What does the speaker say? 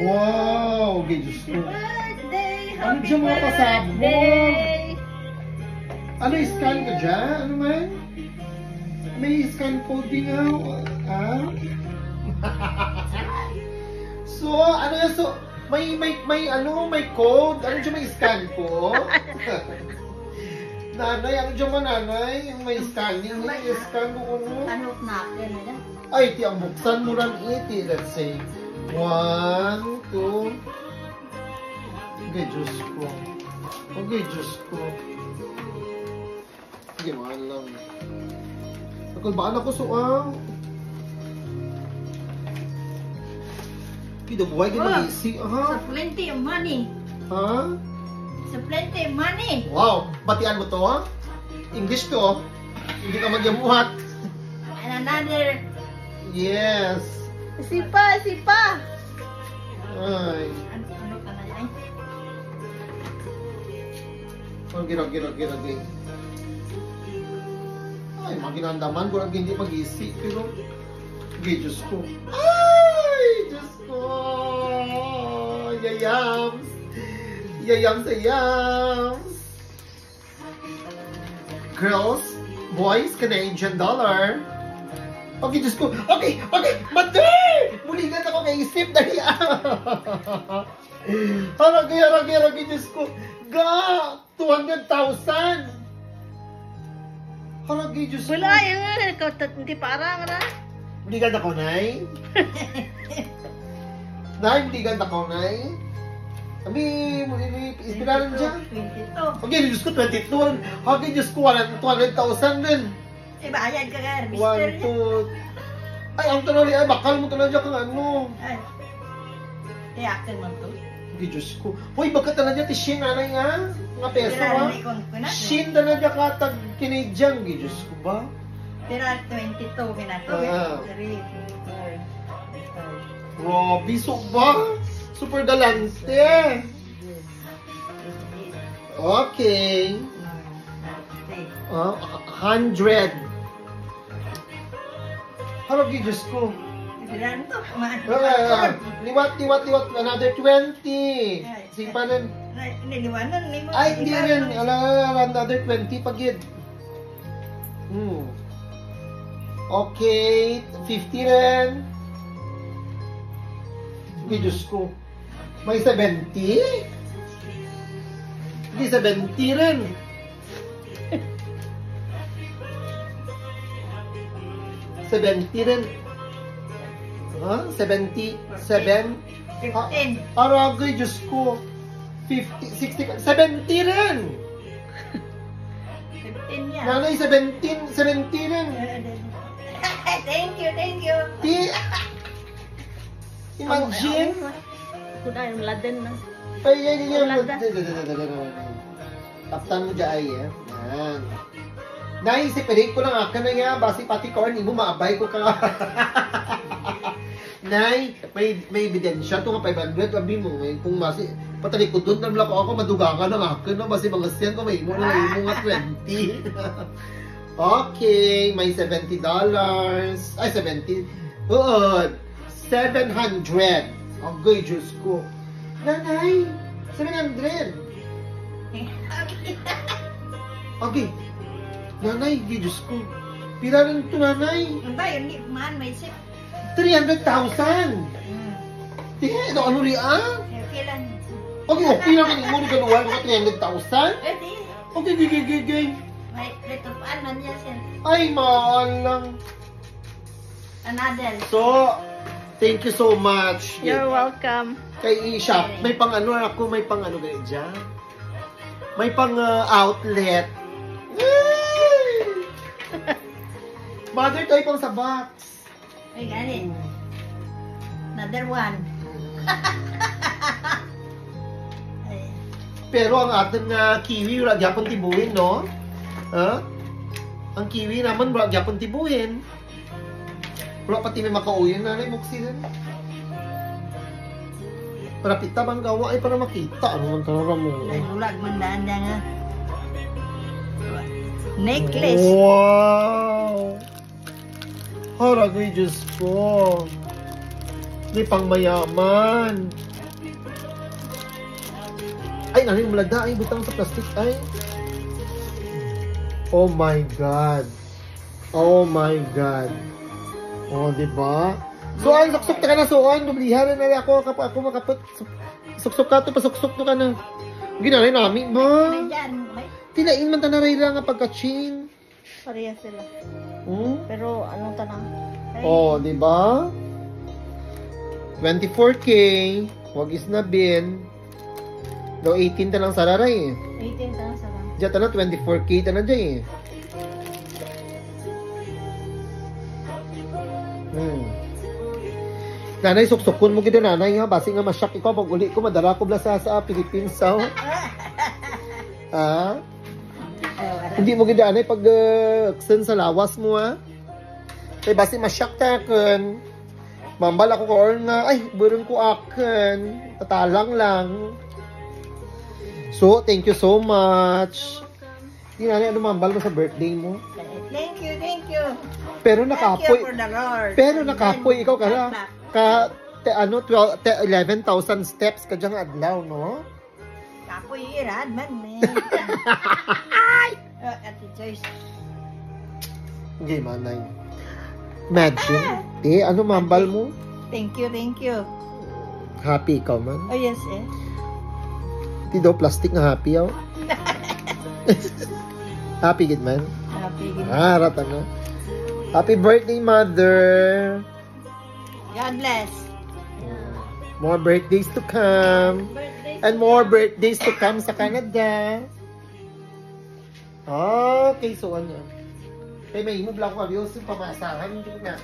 Wow! Okay, Diyos ko. Birthday! Ano Happy dyan mga kasabot? birthday! Ano, scan ka dyan? Ano man? May scan code din nga. Ah? So, ano yan? So, may code? Ano dyan may scan ko? Nanay, ano dyan ba nanay? Yung may scanning, may scan mo ano? Ano natin na? Ay, ti ang buksan mo lang iti. Let's say, 1, 2. Okay, Diyos ko. Okay, Diyos ko. Sige, mahal lang. Nakalbaan ako suang. Kita buhay ka mag-isig. Sa plenty of money. Ha? Sa plenty of money. Wow, batian mo to ha? English to. Hindi ka magyamuhat. And another. Yes. Sipa. Ay. Ano ka na yan? Ang gira. Ay, maginandaman ko lang hindi mag-isip. Pero, okay, Diyos ko. Ay, Diyos ko. Yayams. Girls, boys, Canadian dollar. Okay, Diyos ko. Okay. Mother! Muligan ako kay isip dahil. Haragi, Diyos ko. Ga! 200,000! Haragi, Diyos ko. Wala yan. Hindi parang na. Muligan ako, Nay? Nay, muligan ako, Nay? Kami, ispiralan dyan. 22. Okay, Diyos ko, 22. Okay, Diyos ko, 200,000 din. Bayad ka nga, 1, mister. 2. Ay, ang tanong ay, bakal mo talaga kang ano. Ay. Tiyakin mo to. Okay, Diyos ko. Hoy, baka talaga ti Shin, anay nga? Mga peso, ha? Shin. Shin talaga ka tag Canadian. Okay, Diyos ko ba? Pero 22 kinato. Ah. 3, 4, 5. Robbie, so ba? Super galante. Okay. 100. Haragi, Diyos ko. Liwat. Another 20. Sipanan. Niliwanan ni mo. Ay, hindi rin. Another 20 pagid. Okay. 50 rin. Okay, Diyos ko. May 70? Hindi, 70 rin. Ha? 77? 15. Aragay, Diyos ko. 50, 60, 70 rin. 15 yan. Nanay, 70 rin. Thank you. Imagine. Kuda yung laden na. Ay. Taptan mo dyan ay, eh. Yan. Naisip, ko lang akan na nga, basi pati corn, mo maabay ko ka. Nay, may ebidensya ito nga 500, sabi mo, kung basi, patali ko doon, namla ko ako, madugangan ng akin, no? Basi mga siyan ko, may mo nga 20. Okay, may $70. Ay, 70. Oo, 700. Okay, Diyos ko. Nanay, 700. Okay. Nanay, Diyos ko. Pira rin ito, nanay. Ang ba, yun, man, may sip. 300,000. Tihe, ito ano rin ah? Kailan? Okay lang, mo rin galuhan ko 300,000. Pwede. Okay, gigigigay. May letupaan man niya siya. Ay, mahal lang. Another. So, thank you so much. You're welcome. Kay shop, may pang ano ako, may pang ano ganyan dyan. May pang outlet. Mother, tayo pang sa box. Ay, gani. Another one. Pero ang ating kiwi, wala gyapon tibuhin, no? Ha? Ang kiwi naman, wala gyapon tibuhin. Wala pati may makauyin na rin, muksin. Para pita bang gawa ay para makita. Ano man talaga mo? Ay, bulag man daan nga. Necklace. Wow! Haragay, Diyos ko. May pang mayaman. Ay, nanin mo lagda. Ay, butang sa plastic. Ay. Oh my God. Oh my God. Oh, di ba? So, ay, suksok na ka na. So, ay, dublihan na ako. Ako makapot. Suksok ka to, pasuksok to ka na. Ginalay namin, ba? May dyan. May Tilain man tanaray lang nga pagka-ching. pareha sila. Hmm? Pero anong tanang? Ay, Oh, di ba? 24K. Wag is na bin. No, 18 ta lang sararay eh. 18 tanang sa lang. Diyan na 24K ta na dyan eh. Nanay, suksukon mo gito nanay ha. Basi nga masyak ikaw. Pag uli ko, madala ko bla sa Philippines sa. Ah? Hindi mo gito nanay pag sen sa lawas mo ha. Kaya basi masyak ta kan. Mambal ako ko or nga. Ay, burong ko akan. Tatalang lang. So, thank you so much. Hindi nanay, ano mambal mo sa birthday mo? Thank you, thank you. Pero Thank you nakapoy. for the Lord. Pero nakapoy ikaw ka ka 11,000 steps ka dyan adlaw, no? Kapoy irad man, man. Ate Joyce. Hindi, manay. Imagine. Ano mambal mo? Thank you, thank you. Happy ikaw man. Oh, yes, eh. Hindi daw plastic na happy, oh. Happy gid man. Happy. Rata na. Happy birthday, mother. God bless. More birthdays to come. And more birthdays to come sa Canada. Okay, so ano? Kaya may imog lang ko, yung pamasahan. Hindi ko na,